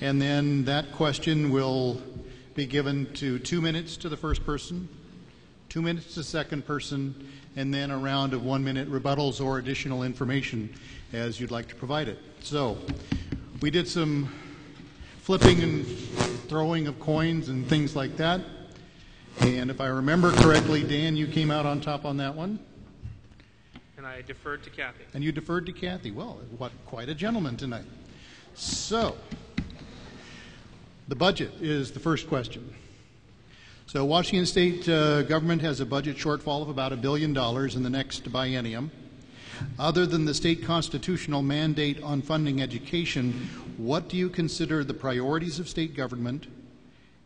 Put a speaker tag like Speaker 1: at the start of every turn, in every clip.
Speaker 1: And then that question will be given to 2 minutes to the first person, 2 minutes to the second person, and then a round of 1 minute rebuttals or additional information as you'd like to provide it. So we did some flipping and throwing of coins and things like that. And if I remember correctly, Dan, you came out on top on that one.
Speaker 2: And I deferred to Kathy.
Speaker 1: And you deferred to Kathy. Well, what quite a gentleman tonight. So the budget is the first question. So Washington State government has a budget shortfall of about $1 billion in the next biennium. Other than the state constitutional mandate on funding education, what do you consider the priorities of state government?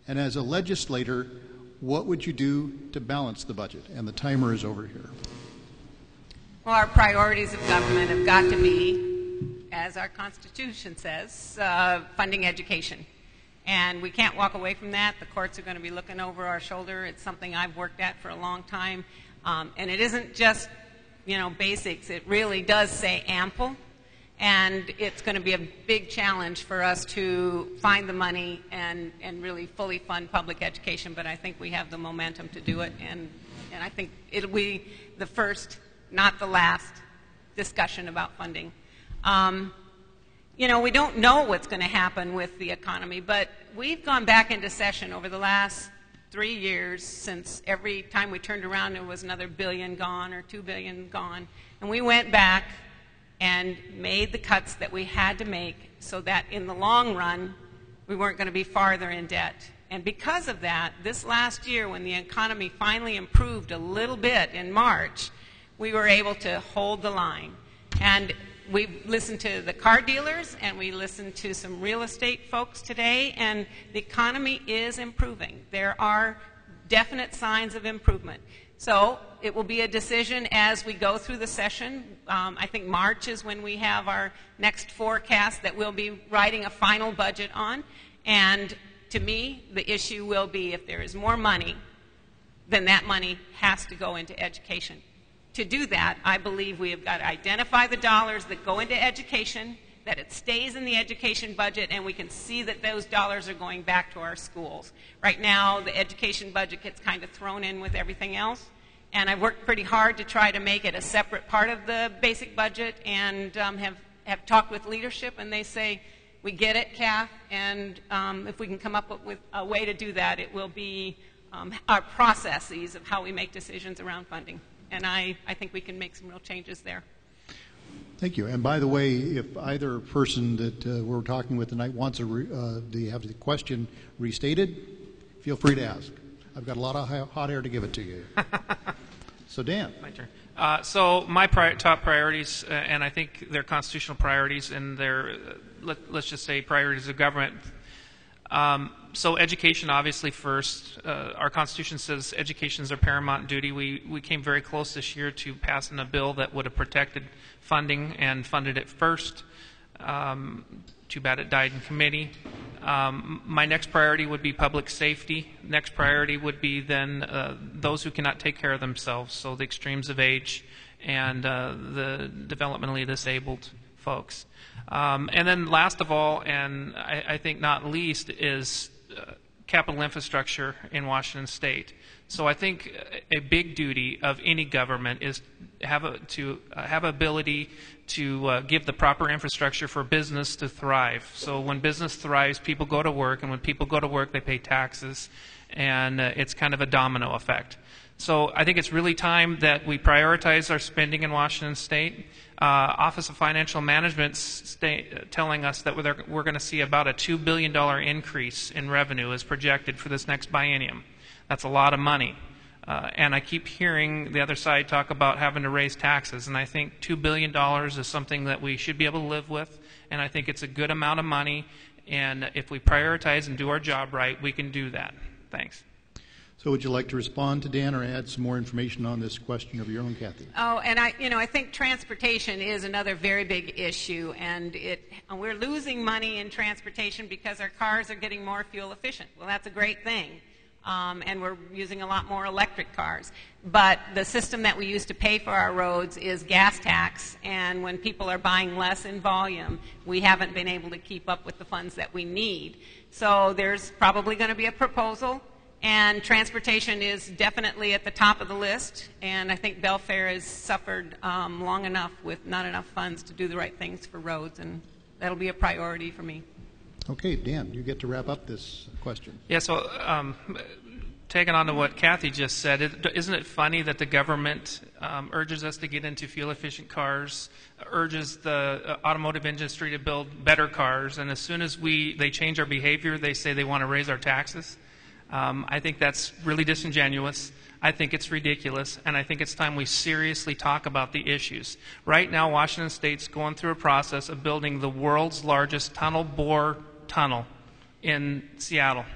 Speaker 1: And as a legislator, what would you do to balance the budget? And the timer is over here.
Speaker 3: Well, our priorities of government have got to be, as our Constitution says, funding education. And we can't walk away from that. The courts are going to be looking over our shoulder. It's something I've worked at for a long time. And it isn't just, basics. It really does say ample. And it's going to be a big challenge for us to find the money and really fully fund public education. But I think we have the momentum to do it. And I think it'll be the first, not the last, discussion about funding. We don't know what's going to happen with the economy, but we've gone back into session over the last 3 years since every time we turned around there was another $1 billion gone or $2 billion gone. And we went back and made the cuts that we had to make so that in the long run we weren't going to be farther in debt. And because of that, this last year when the economy finally improved a little bit in March, we were able to hold the line. And we've listened to the car dealers and we listened to some real estate folks today, and the economy is improving. There are definite signs of improvement. So it will be a decision as we go through the session. I think March is when we have our next forecast that we'll be writing a final budget on. And to me, the issue will be if there is more money, then that money has to go into education. To do that, I believe we have got to identify the dollars that go into education, that it stays in the education budget, and we can see that those dollars are going back to our schools. Right now, the education budget gets kind of thrown in with everything else, and I've worked pretty hard to try to make it a separate part of the basic budget, and have talked with leadership, and they say, we get it, Kath, and if we can come up with a way to do that, it will be our processes of how we make decisions around funding. And I think we can make some real changes there.
Speaker 1: Thank you. And by the way, if either person that we're talking with tonight wants to have the question restated, feel free to ask. I've got a lot of hot air to give it to you. So Dan.
Speaker 2: My turn. So my top priorities, and I think they're constitutional priorities, and they're, let's just say, priorities of government. So education, obviously, first. Our Constitution says education is our paramount duty. We came very close this year to passing a bill that would have protected funding and funded it first. Too bad it died in committee. My next priority would be public safety. Next priority would be then those who cannot take care of themselves, so the extremes of age and the developmentally disabled folks. And then last of all, and I think not least, is capital infrastructure in Washington State. So I think a big duty of any government is to have ability to give the proper infrastructure for business to thrive. So when business thrives, people go to work, and when people go to work, they pay taxes, and it's kind of a domino effect. So I think it's really time that we prioritize our spending in Washington State. Office of Financial Management telling us that we're going to see about a $2 billion increase in revenue as projected for this next biennium. That's a lot of money. And I keep hearing the other side talk about having to raise taxes, and I think $2 billion is something that we should be able to live with, and I think it's a good amount of money, and if we prioritize and do our job right, we can do that. Thanks.
Speaker 1: So would you like to respond to Dan or add some more information on this question of your own, Kathy?
Speaker 3: Oh, and I think transportation is another very big issue, and we're losing money in transportation because our cars are getting more fuel efficient. Well, that's a great thing. and we're using a lot more electric cars. But the system that we use to pay for our roads is gas tax, and when people are buying less in volume, we haven't been able to keep up with the funds that we need. So there's probably going to be a proposal, and transportation is definitely at the top of the list, and I think Belfair has suffered long enough with not enough funds to do the right things for roads, and that'll be a priority for me.
Speaker 1: Okay, Dan, you get to wrap up this question.
Speaker 2: Yeah, so taking on to what Kathy just said, isn't it funny that the government urges us to get into fuel-efficient cars, urges the automotive industry to build better cars, and as soon as they change our behavior, they say they want to raise our taxes? I think that's really disingenuous. I think it's ridiculous, and I think it's time we seriously talk about the issues. Right now, Washington State's going through a process of building the world's largest tunnel-bore tunnel in Seattle.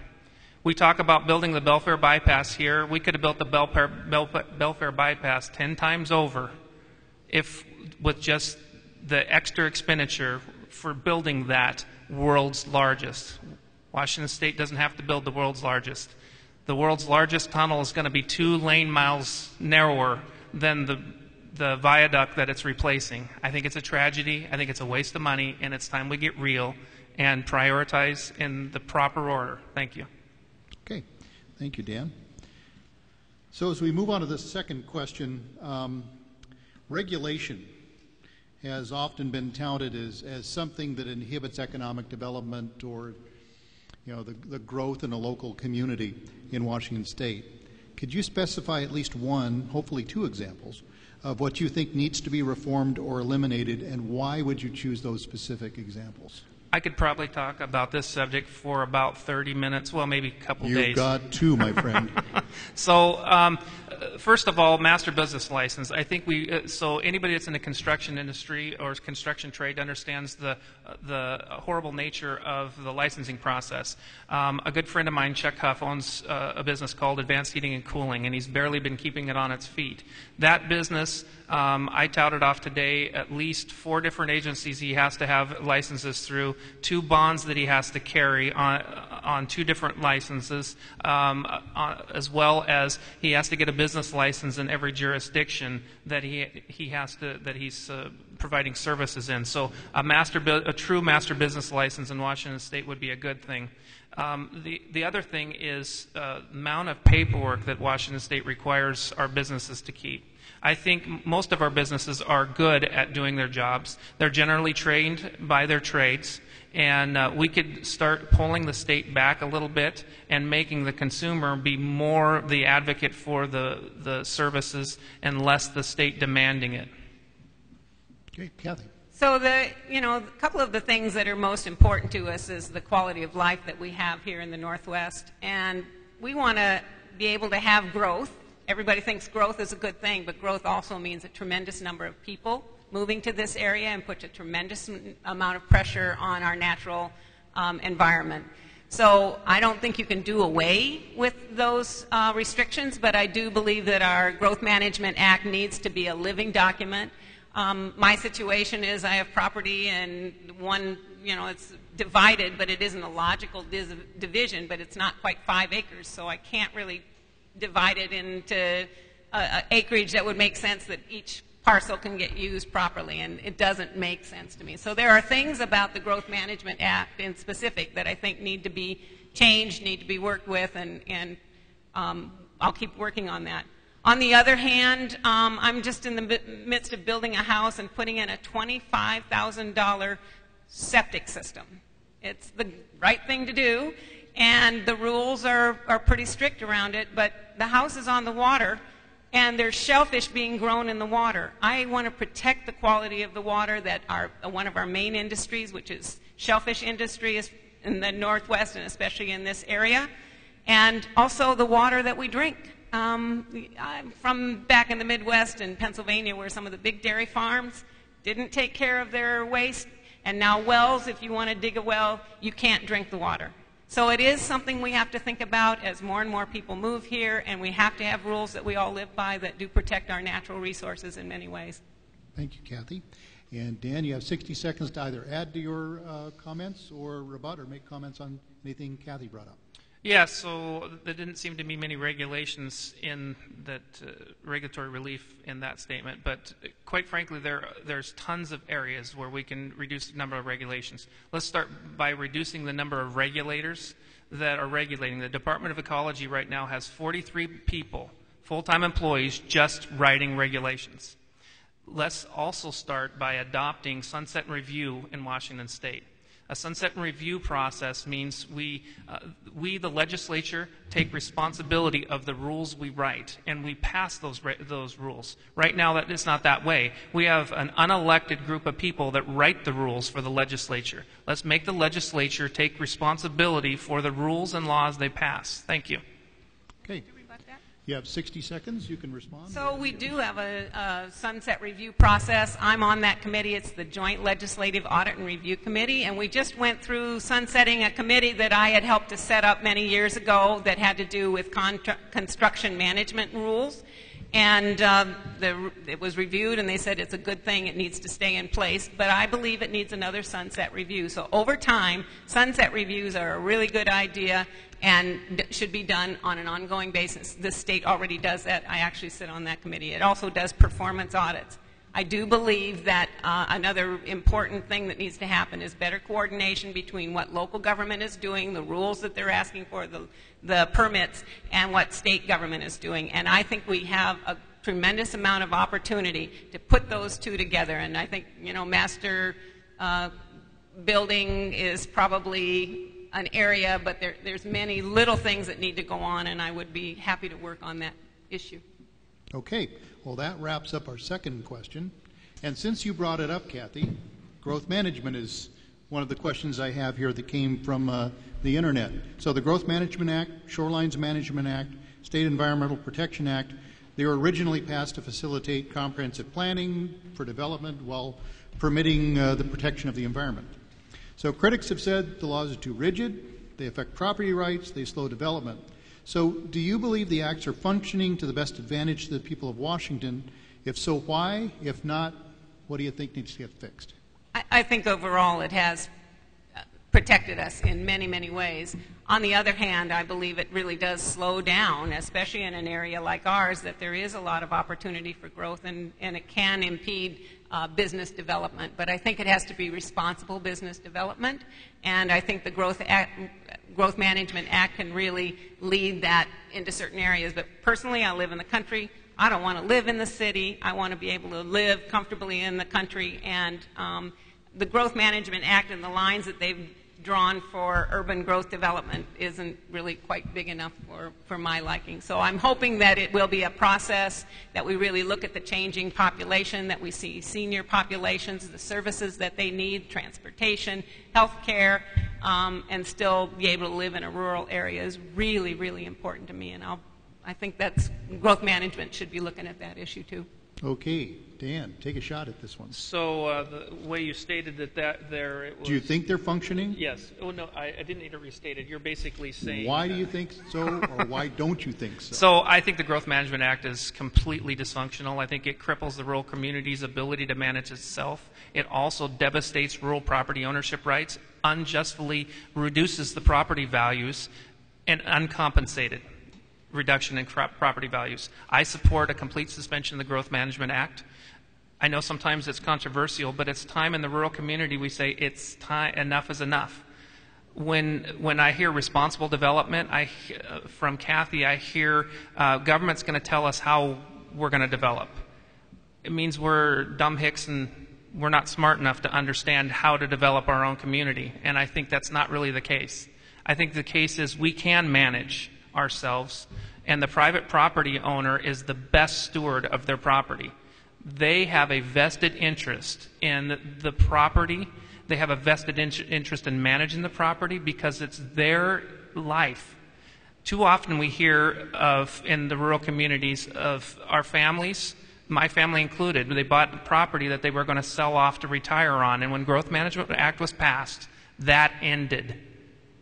Speaker 2: We talk about building the Belfair bypass here. We could have built the Belfair bypass 10 times over if with just the extra expenditure for building that world's largest. Washington State doesn't have to build the world's largest. The world's largest tunnel is going to be 2 lane miles narrower than the viaduct that it's replacing. I think it's a tragedy. I think it's a waste of money, and it's time we get real and prioritize in the proper order. Thank you.
Speaker 1: Okay. Thank you, Dan. So as we move on to the second question, regulation has often been touted as something that inhibits economic development or the growth in a local community in Washington State. Could you specify at least one, hopefully 2 examples, of what you think needs to be reformed or eliminated, and why would you choose those specific examples?
Speaker 2: I could probably talk about this subject for about 30 minutes, well, maybe a couple days.
Speaker 1: You've got 2, my friend.
Speaker 2: So, first of all, master business license. I think so anybody that's in the construction industry or construction trade understands the horrible nature of the licensing process. A good friend of mine, Chuck Huff, owns a business called Advanced Heating and Cooling, and he's barely been keeping it on its feet. That business, I touted off today at least 4 different agencies he has to have licenses through, 2 bonds that he has to carry on 2 different licenses, as well as he has to get a business license in every jurisdiction that he's providing services in. So a true master business license in Washington State would be a good thing. The other thing is the amount of paperwork that Washington State requires our businesses to keep. I think most of our businesses are good at doing their jobs. They're generally trained by their trades, and we could start pulling the state back a little bit and making the consumer be more the advocate for the services and less the state demanding it.
Speaker 1: Okay, Kathy.
Speaker 3: So a couple of the things that are most important to us is the quality of life that we have here in the Northwest, and we want to be able to have growth. Everybody thinks growth is a good thing, but growth also means a tremendous number of people moving to this area and puts a tremendous amount of pressure on our natural environment. So I don't think you can do away with those restrictions, but I do believe that our Growth Management Act needs to be a living document. My situation is I have property and one, it's divided, but it isn't a logical division, but it's not quite 5 acres, so I can't really divide it into acreage that would make sense that each parcel can get used properly, and it doesn't make sense to me. So there are things about the Growth Management Act in specific that I think need to be changed, need to be worked with, and I'll keep working on that. On the other hand, I'm just in the midst of building a house and putting in a $25,000 septic system. It's the right thing to do, and the rules are pretty strict around it, but the house is on the water, and there's shellfish being grown in the water. I want to protect the quality of the water that one of our main industries, which is shellfish industry, is in the Northwest and especially in this area, and also the water that we drink. I'm from back in the Midwest in Pennsylvania, where some of the big dairy farms didn't take care of their waste, and now wells, if you want to dig a well, you can't drink the water. So it is something we have to think about as more and more people move here, and we have to have rules that we all live by that do protect our natural resources in many ways.
Speaker 1: Thank you, Kathy. And Dan, you have 60 seconds to either add to your comments or rebut or make comments on anything Kathy brought up.
Speaker 2: Yeah, so there didn't seem to be many regulations in that regulatory relief in that statement, but quite frankly, there's tons of areas where we can reduce the number of regulations. Let's start by reducing the number of regulators that are regulating. The Department of Ecology right now has 43 people, full-time employees, just writing regulations. Let's also start by adopting sunset and review in Washington State. A sunset and review process means we, the legislature, take responsibility of the rules we write, and we pass those rules. Right now, it's not that way. We have an unelected group of people that write the rules for the legislature. Let's make the legislature take responsibility for the rules and laws they pass. Thank you.
Speaker 1: Okay. You have 60 seconds. You can respond.
Speaker 3: So we do have a sunset review process. I'm on that committee. It's the Joint Legislative Audit and Review Committee, and we just went through sunsetting a committee that I had helped to set up many years ago that had to do with construction management rules. And it was reviewed, and they said it's a good thing, it needs to stay in place. But I believe it needs another sunset review. So over time, sunset reviews are a really good idea and should be done on an ongoing basis. This state already does that. I actually sit on that committee. It also does performance audits. I do believe that another important thing that needs to happen is better coordination between what local government is doing, the rules that they're asking for, the permits, and what state government is doing. And I think we have a tremendous amount of opportunity to put those two together. And I think, master building is probably an area, but there's many little things that need to go on, and I would be happy to work on that issue.
Speaker 1: Okay. Well, that wraps up our second question. And since you brought it up, Kathy, growth management is one of the questions I have here that came from the internet. So the Growth Management Act, Shorelines Management Act, State Environmental Protection Act, they were originally passed to facilitate comprehensive planning for development while permitting the protection of the environment. So critics have said the laws are too rigid, they affect property rights, they slow development. So do you believe the acts are functioning to the best advantage to the people of Washington? If so, why? If not, what do you think needs to get fixed?
Speaker 3: I think overall it has protected us in many, many ways. On the other hand, I believe it really does slow down, especially in an area like ours, that there is a lot of opportunity for growth, and it can impede business development. But I think it has to be responsible business development, and I think the Growth Management Act can really lead that into certain areas. But personally, I live in the country. I don't want to live in the city. I want to be able to live comfortably in the country, and the Growth Management Act and the lines that they've drawn for urban growth development isn't really quite big enough for my liking. So I'm hoping that it will be a process, that we really look at the changing population, that we see senior populations, the services that they need, transportation, health care, and still be able to live in a rural area is really, really important to me. And I think that's growth management should be looking at that issue too.
Speaker 1: Okay, Dan, take a shot at this one.
Speaker 2: So the way you stated it was...
Speaker 1: Do you think they're functioning?
Speaker 2: Yes. Oh, no, I didn't need it restated. You're basically saying...
Speaker 1: Why do you think so, or why don't you think so?
Speaker 2: So I think the Growth Management Act is completely dysfunctional. I think it cripples the rural community's ability to manage itself. It also devastates rural property ownership rights, unjustly reduces the property values, and uncompensated reduction in property values. I support a complete suspension of the Growth Management Act. I know sometimes it's controversial, but it's time in the rural community we say it's time, enough is enough. When I hear responsible development, from Kathy, I hear government's going to tell us how we're going to develop. It means we're dumb hicks and we're not smart enough to understand how to develop our own community, and I think that's not really the case. I think the case is we can manage ourselves, and the private property owner is the best steward of their property. They have a vested interest in the property. They have a vested interest in managing the property because it's their life. Too often we hear of, in the rural communities, of our families, my family included, they bought property that they were going to sell off to retire on, and when Growth Management Act was passed, that ended.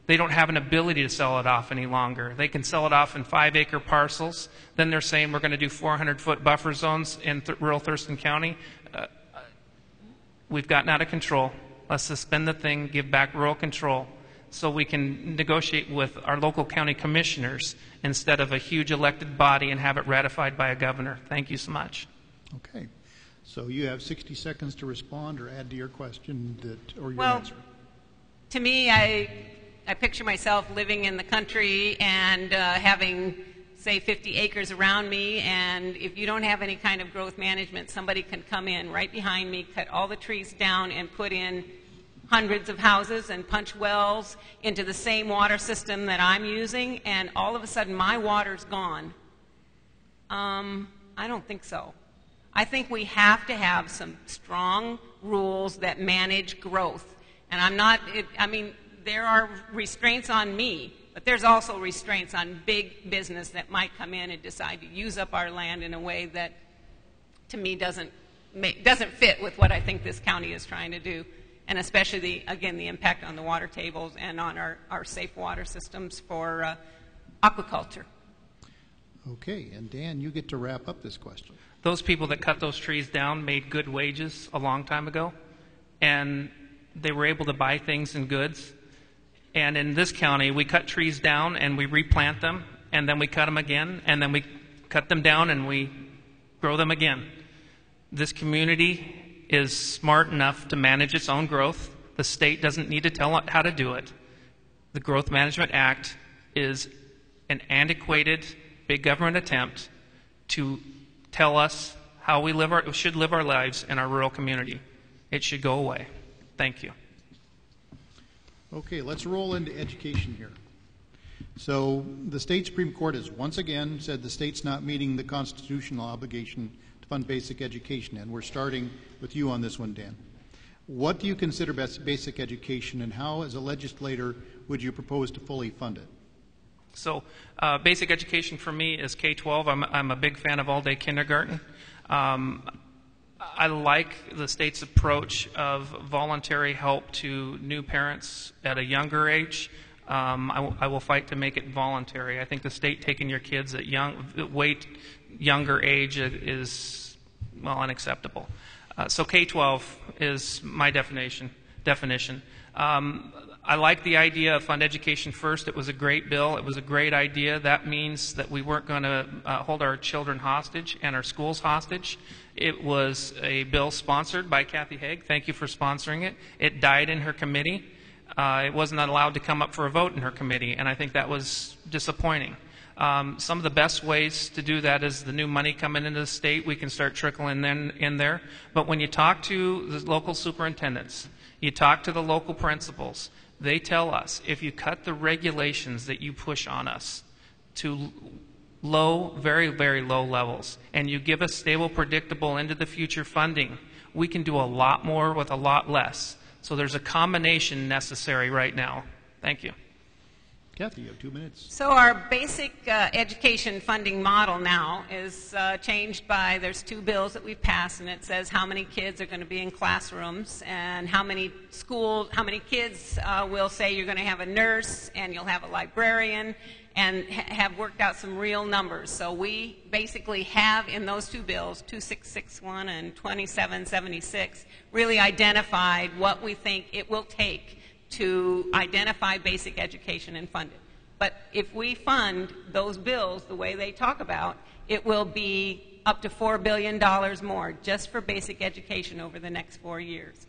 Speaker 2: They don't have an ability to sell it off any longer. They can sell it off in 5-acre parcels. Then they're saying we're going to do 400-foot buffer zones in rural Thurston County. We've gotten out of control. Let's suspend the thing, give back rural control. so we can negotiate with our local county commissioners instead of a huge elected body and have it ratified by a governor. Thank you so much.
Speaker 1: Okay. So you have 60 seconds to respond or add to your question or your
Speaker 3: Well,
Speaker 1: answer.
Speaker 3: to me, I picture myself living in the country and having, say, 50 acres around me, and if you don't have any kind of growth management, somebody can come in right behind me, cut all the trees down, and put in hundreds of houses and punch wells into the same water system that I'm using, and all of a sudden my water's gone. I don't think so. I think we have to have some strong rules that manage growth. And I mean, there are restraints on me, but there's also restraints on big business that might come in and decide to use up our land in a way that, to me, doesn't fit with what I think this county is trying to do. And especially, again, the impact on the water tables and on our safe water systems for aquaculture.
Speaker 1: Okay, and Dan, you get to wrap up this question.
Speaker 2: Those people that cut those trees down made good wages a long time ago, and they were able to buy things and goods. And in this county, we cut trees down and we replant them, and then we cut them again, and then we cut them down and we grow them again. This community is smart enough to manage its own growth. The state doesn't need to tell it how to do it. The Growth Management Act is an antiquated big government attempt to tell us how we should live our lives in our rural community. It should go away. Thank you.
Speaker 1: Okay, let's roll into education here. So the state Supreme Court has once again said the state's not meeting the constitutional obligation to fund basic education, and we're starting with you on this one, Dan. What do you consider basic education, and how, as a legislator, would you propose to fully fund it?
Speaker 2: So basic education for me is K-12. I'm a big fan of all-day kindergarten. I like the state's approach of voluntary help to new parents at a younger age. I will fight to make it voluntary. I think the state taking your kids at way younger age is, well, unacceptable. So K-12 is my definition. I like the idea of fund education first. It was a great bill. It was a great idea. That means that we weren't going to hold our children hostage and our schools hostage. It was a bill sponsored by Kathy Haigh. Thank you for sponsoring it. It died in her committee. It wasn't allowed to come up for a vote in her committee, and I think that was disappointing. Some of the best ways to do that is the new money coming into the state. We can start trickling in there. But when you talk to the local superintendents, you talk to the local principals, they tell us if you cut the regulations that you push on us to low, very, very low levels, and you give us stable, predictable, into the future funding, we can do a lot more with a lot less. So there's a combination necessary right now. Thank you.
Speaker 1: Kathy, you have 2 minutes.
Speaker 3: So our basic education funding model now is changed by, there's 2 bills that we've passed, and it says how many kids are going to be in classrooms and how many kids will say you're going to have a nurse and you'll have a librarian, and have worked out some real numbers. So we basically have in those 2 bills, 2661 and 2776, really identified what we think it will take to identify basic education and fund it. But if we fund those bills the way they talk about, it will be up to $4 billion more just for basic education over the next 4 years.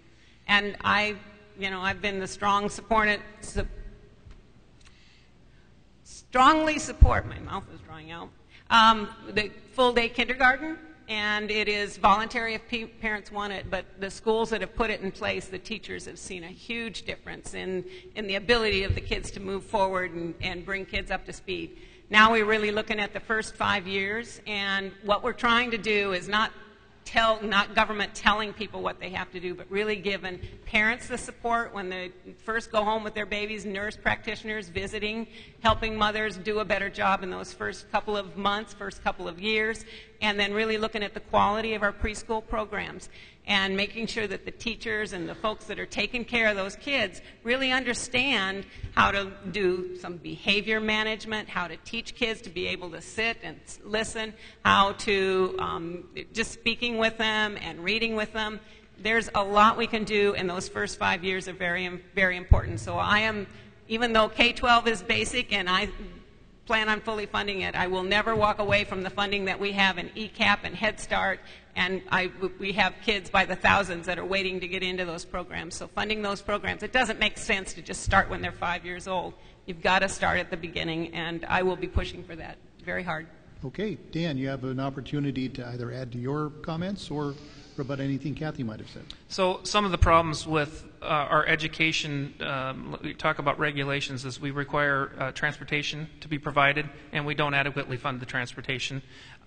Speaker 3: And I've been the strongly support, my mouth is drying out, the full-day kindergarten, and it is voluntary if parents want it, but the schools that have put it in place, the teachers have seen a huge difference in the ability of the kids to move forward and bring kids up to speed. Now we're really looking at the first 5 years, and what we're trying to do is not government telling people what they have to do, but really giving parents the support when they first go home with their babies, nurse practitioners visiting, helping mothers do a better job in those first couple of months, first couple of years, and then really looking at the quality of our preschool programs and making sure that the teachers and the folks that are taking care of those kids really understand how to do some behavior management, how to teach kids to be able to sit and listen, how to just speaking with them and reading with them. There's a lot we can do, and those first 5 years are very, very important. So I am even though K-12 is basic and I plan on fully funding it, I will never walk away from the funding that we have in ECAP and Head Start, and we have kids by the thousands that are waiting to get into those programs. So funding those programs, it doesn't make sense to just start when they're 5 years old. You've got to start at the beginning, and I will be pushing for that very hard.
Speaker 1: Okay, Dan, you have an opportunity to either add to your comments or rebut anything Kathy might have said.
Speaker 2: So some of the problems with our education, we talk about regulations, is we require transportation to be provided, and we don't adequately fund the transportation.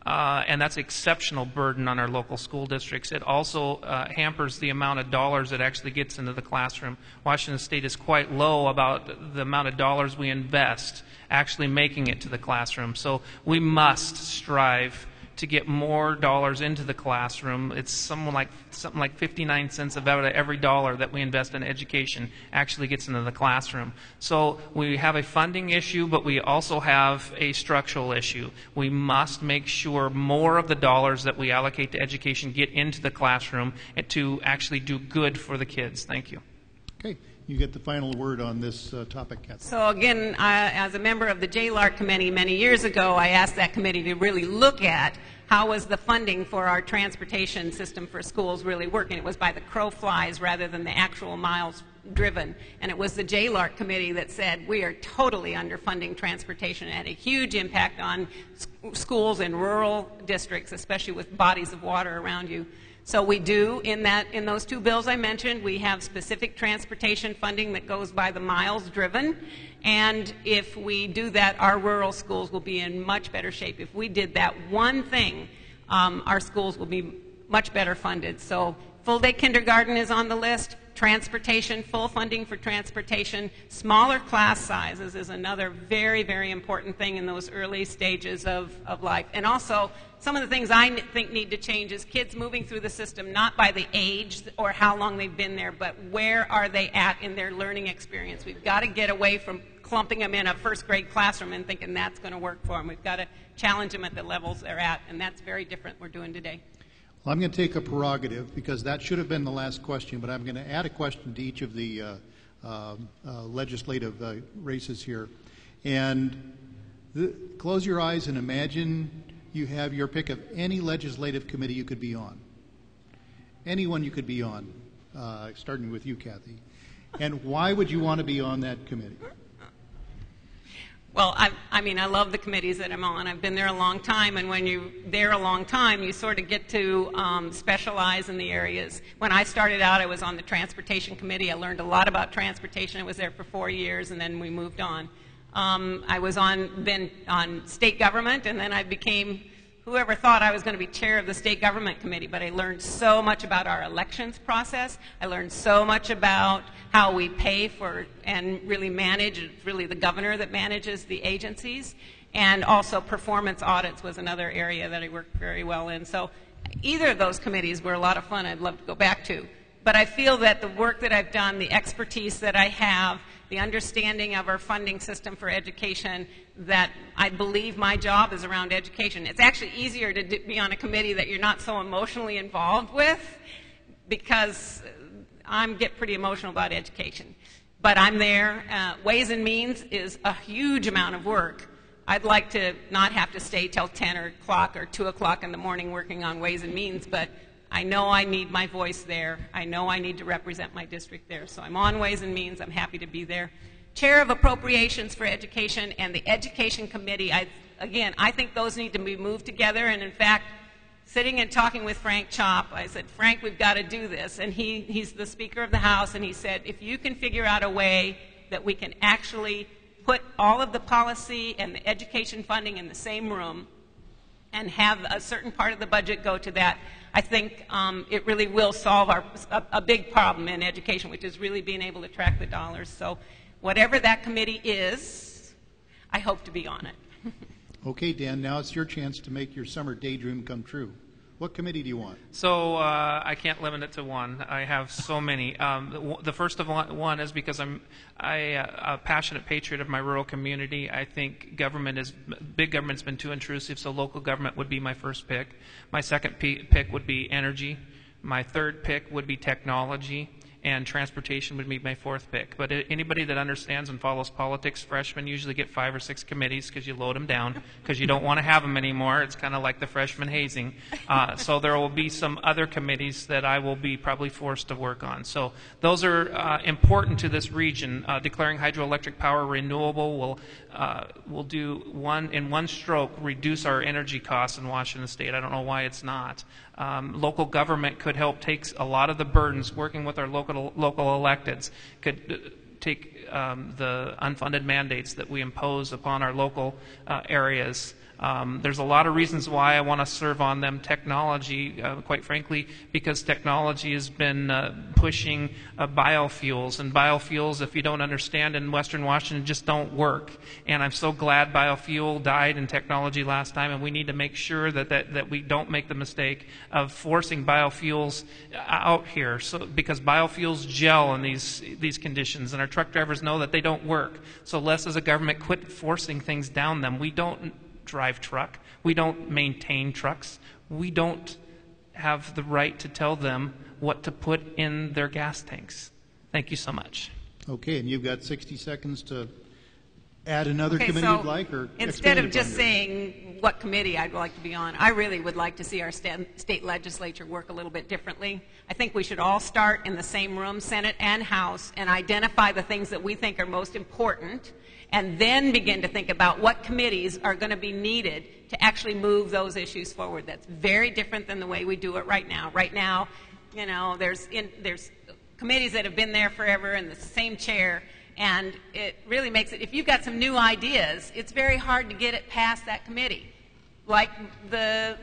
Speaker 2: And that's an exceptional burden on our local school districts. It also hampers the amount of dollars that actually gets into the classroom. Washington State is quite low about the amount of dollars we invest actually making it to the classroom. So we must strive to get more dollars into the classroom. It's something like 59 cents of every dollar that we invest in education actually gets into the classroom. So we have a funding issue, but we also have a structural issue. We must make sure more of the dollars that we allocate to education get into the classroom and to actually do good for the kids. Thank you.
Speaker 1: Okay. You get the final word on this topic, Kathy.
Speaker 3: So again, as a member of the JLARC committee many years ago, I asked that committee to really look at how was the funding for our transportation system for schools really working. It was by the crow flies rather than the actual miles driven. And it was the JLARC committee that said we are totally underfunding transportation. It had a huge impact on schools in rural districts, especially with bodies of water around you. So we do, in those two bills I mentioned, we have specific transportation funding that goes by the miles driven. And if we do that, our rural schools will be in much better shape. If we did that one thing, our schools will be much better funded. So full-day kindergarten is on the list. Transportation, full funding for transportation. Smaller class sizes is another very, very important thing in those early stages of life. And also, some of the things I think need to change is kids moving through the system, not by the age or how long they've been there, but where are they at in their learning experience. We've got to get away from clumping them in a first grade classroom and thinking that's going to work for them. We've got to challenge them at the levels they're at, and that's very different we're doing today.
Speaker 1: Well, I'm going to take a prerogative because that should have been the last question, but I'm going to add a question to each of the legislative races here. And close your eyes and imagine you have your pick of any legislative committee you could be on. Anyone you could be on, starting with you, Kathy. And why would you want to be on that committee?
Speaker 3: Well, I mean, I love the committees that I'm on. I've been there a long time, and when you're there a long time, you sort of get to specialize in the areas. When I started out, I was on the Transportation Committee. I learned a lot about transportation. I was there for 4 years, and then we moved on. I was then on state government, and then I became, whoever thought I was going to be chair of the state government committee, but I learned so much about our elections process. I learned so much about how we pay for and really manage. It's really the governor that manages the agencies. And also performance audits was another area that I worked very well in. So either of those committees were a lot of fun. I'd love to go back to. But I feel that the work that I've done, the expertise that I have, the understanding of our funding system for education, that I believe my job is around education. It's actually easier to be on a committee that you're not so emotionally involved with, because I get pretty emotional about education. But I'm there. Ways and Means is a huge amount of work. I'd like to not have to stay till 10 o'clock or 2 o'clock in the morning working on Ways and Means, but I know I need my voice there. I know I need to represent my district there. So I'm on Ways and Means. I'm happy to be there. Chair of Appropriations for Education and the Education Committee. I think those need to be moved together. And in fact, sitting and talking with Frank Chop, I said, Frank, we've got to do this. And he's the Speaker of the House, and he said, if you can figure out a way that we can actually put all of the policy and the education funding in the same room and have a certain part of the budget go to that, I think it really will solve a big problem in education, which is really being able to track the dollars. So whatever that committee is, I hope to be on it.
Speaker 1: Okay, Dan, now it's your chance to make your summer daydream come true. What committee do you want?
Speaker 2: So I can't limit it to one. I have so many. The first of one is because I'm a passionate patriot of my rural community. I think big government's been too intrusive, so local government would be my first pick. My second pick would be energy. My third pick would be technology. and transportation would be my fourth pick. But anybody that understands and follows politics, freshmen usually get 5 or 6 committees because you load them down because you don't want to have them anymore. It's kind of like the freshman hazing. So there will be some other committees that I will be probably forced to work on. So those are important to this region. Declaring hydroelectric power renewable will do in one stroke reduce our energy costs in Washington State. I don't know why it's not. Local government could help take a lot of the burdens, working with our local electeds, could take the unfunded mandates that we impose upon our local areas. There's a lot of reasons why I want to serve on them. Technology, quite frankly, because technology has been pushing biofuels. And biofuels, if you don't understand, in Western Washington just don't work. And I'm so glad biofuel died in technology last time, and we need to make sure that we don't make the mistake of forcing biofuels out here. So, because biofuels gel in these conditions, and our truck drivers know that they don't work. So let's, as a government, quit forcing things down them. We don't drive truck. We don't maintain trucks. We don't have the right to tell them what to put in their gas tanks. Thank you so much.
Speaker 1: Okay, and you've got 60 seconds to add another committee
Speaker 3: so
Speaker 1: you'd like, or
Speaker 3: instead of just saying what committee I'd like to be on, I really would like to see our state legislature work a little bit differently. I think we should all start in the same room, Senate and House, and identify the things that we think are most important, and then begin to think about what committees are going to be needed to actually move those issues forward. That's very different than the way we do it right now. Right now, you know, there's committees that have been there forever in the same chair, and it really makes it, if you've got some new ideas, it's very hard to get it past that committee. Like the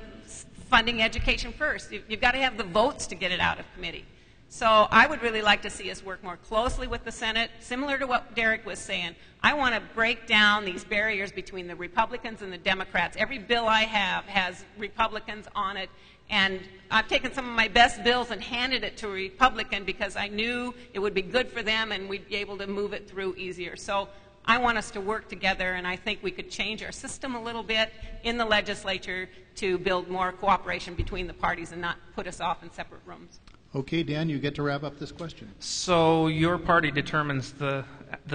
Speaker 3: funding education first. You've got to have the votes to get it out of committee. So I would really like to see us work more closely with the Senate, similar to what Derek was saying. I want to break down these barriers between the Republicans and the Democrats. Every bill I have has Republicans on it, and I've taken some of my best bills and handed it to a Republican because I knew it would be good for them and we'd be able to move it through easier. So I want us to work together, and I think we could change our system a little bit in the legislature to build more cooperation between the parties and not put us off in separate rooms.
Speaker 1: Okay, Dan, you get to wrap up this question.
Speaker 2: So your party determines the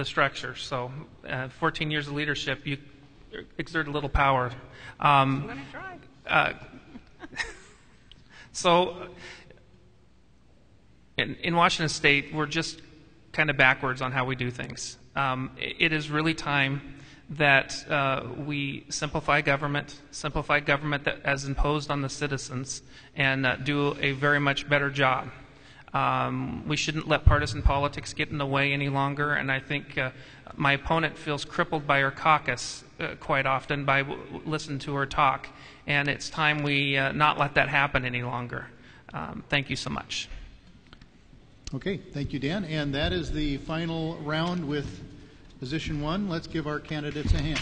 Speaker 2: structure. So 14 years of leadership, you exert a little power.
Speaker 3: I'm going to try.
Speaker 2: So in Washington State, we're just kind of backwards on how we do things. It is really time that we simplify government that as imposed on the citizens, and do a very much better job. We shouldn't let partisan politics get in the way any longer, and I think my opponent feels crippled by her caucus quite often by listening to her talk, and it's time we not let that happen any longer. Thank you so much.
Speaker 1: Okay, thank you, Dan. And that is the final round with position one. Let's give our candidates a hand.